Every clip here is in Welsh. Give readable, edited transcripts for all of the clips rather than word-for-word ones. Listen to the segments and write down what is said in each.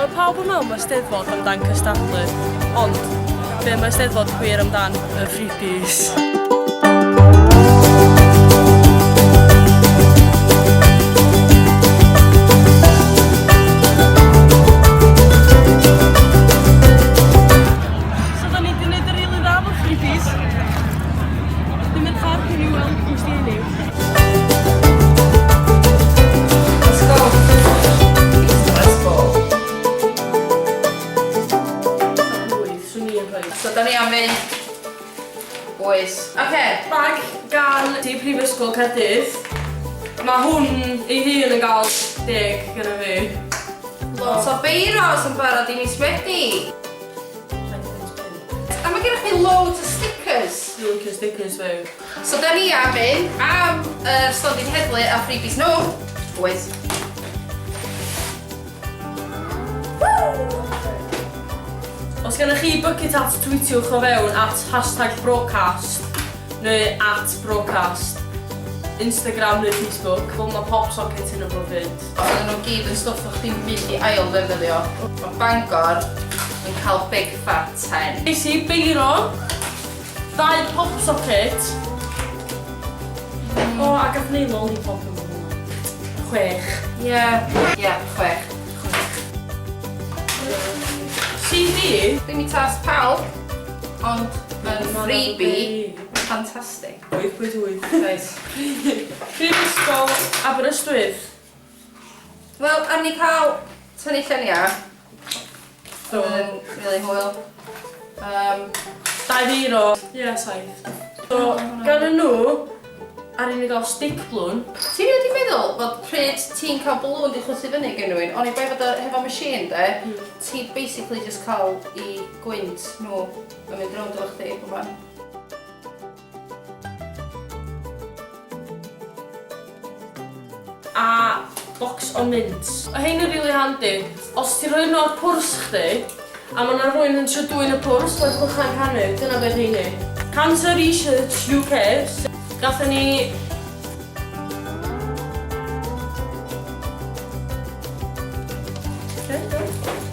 Mae pawb yn meddwl mae Steddfod amdan cystadlu, ond be mae Steddfod gwir amdan y Frîbîs. So da ni wedi gwneud yr rili dda efo Frîbîs. Dwi'n mynd car cyn i weld From Stiniog. So, da ni am fynd boys. Oce. Bag gan di Prifysgol Caerdydd. Mae hwn ei hun yn cael 10 gyda fi. Lot o beiros yn barod i mis Medi. A mae gennych chi loads o stickers. Dwi'n licio stickers fi. So, da ni am fynd am yr stondin heddlu a freebies nhw. Boys. Os gennych chi bucket hat, tweetiwch o fewn at #BROcast neu @BROcast, Instagram neu Facebook. Fel mae pop socket yn y brofyd. Oedden nhw gyd yn stwff o'ch chi'n mynd i ail ddefnyddio. Mae Bangor yn cael big fat 10. Nes i beiro 2 pop socket. O, a gath ni lollipop yn hwnna. 6. Ie, 6. CD? Ddim i tas pawb, ond yn freebie, ffantastig. 8.8. Reit. Frîbysgol Aberystwyth. Wel, ar ni cael tynnu lluniau. Do. Yn really hwyl. 2 euro. Ie, 7. So, gan nhw, ar i ni gael stick balloon. Ti wedi meddwl bod pryd ti'n cael balloon di chwythu fyny gen rhywun, ond i bai fod hefo machine de, ti basically just cael I gwynt nhw yn mynd rownd o'ch chdi o fan. A box o mints. O hein yn really handy. Os ti rhoi nhw o'r pwrs chdi, a mae yna rhywun yn trio dwy'n y pwrs, mae'n chwilcha'n canu, dyna beth heini. Cancer Research UK. Gathen ni...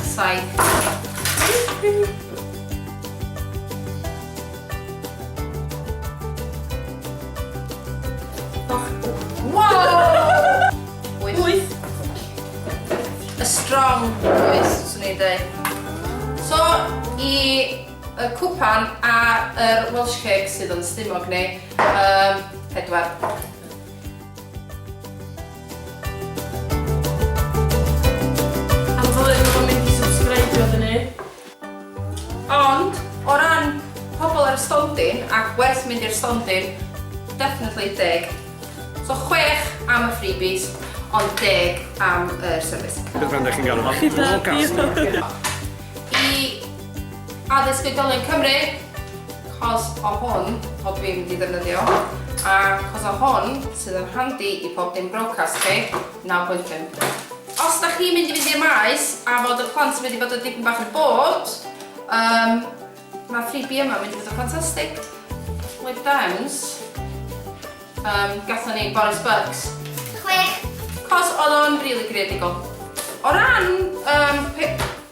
Saith. Wow! 8. A strong voice, swn i'n dweud. So, I y cwpan a yr Welsh cake sydd yn stimog ni, 4. Ond, o ran pobl ar y stondin ac werth mynd i'r stondin, definitely 10. So 6 am y freebies, ond 10 am y service. Beth rhan ddech chi'n gael yma? BROcaster. I addysg oedolion Cymru, cos o hwn, o dwi'n mynd I ddefnyddio, a cos o hwn sydd yn handi I pob dim BROcast chi, 9.5. Os da chi'n mynd I fynd i'r Maes a fod y plant yn mynd I fod y dipyn bach yn bod, mae freebie yma mynd I fod yn ffantastig. Lip Downs, gatho ni Boris Bucks. 6. Cos oedd o'n really creadigol. O ran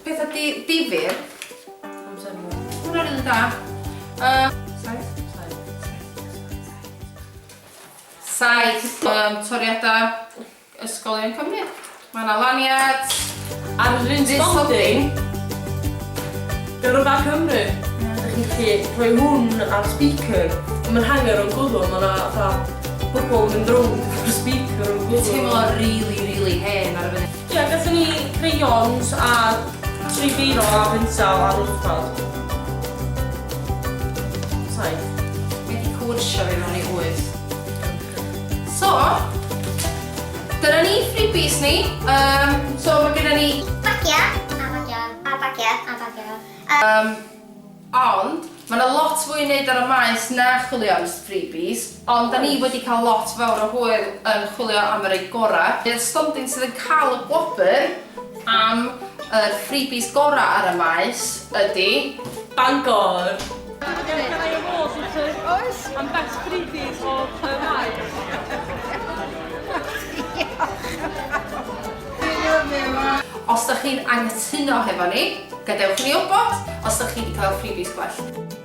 pethau difyr, hwnna'n rili da. 7. Toriadau ysgolion Cymru. Mae yna laniad. Ar yr un stondin, gyrfa Cymru. Dych chi'n rhoi hwn ar speaker. Mae'n hanger o'n gwddw, mae yna bobl yn mynd rownd o'r speaker o'n gwddw. Teimlo really hen ar y fyny. Ie, gatho ni crayons a 3 biro a pensel a notepad. 7. Mae di cwrsio fi mewn I 8. So, dyna ni freebies ni. So mae gyda ni ond mae yna lot fwy I wneud ar y Maes na chwilio am freebies, ond da ni wedi cael lot fawr o hwyl yn chwilio am yr ei gorau. Bydd stondin sydd yn cael y gwobr am yr freebies gorau ar y Maes ydy Bangor. Gan I award oes? Am best freebies o y Maes. os ydych chi'n anghytuno hefo ni, gadewch ni wybod os ydych chi wedi cael freebies gwell.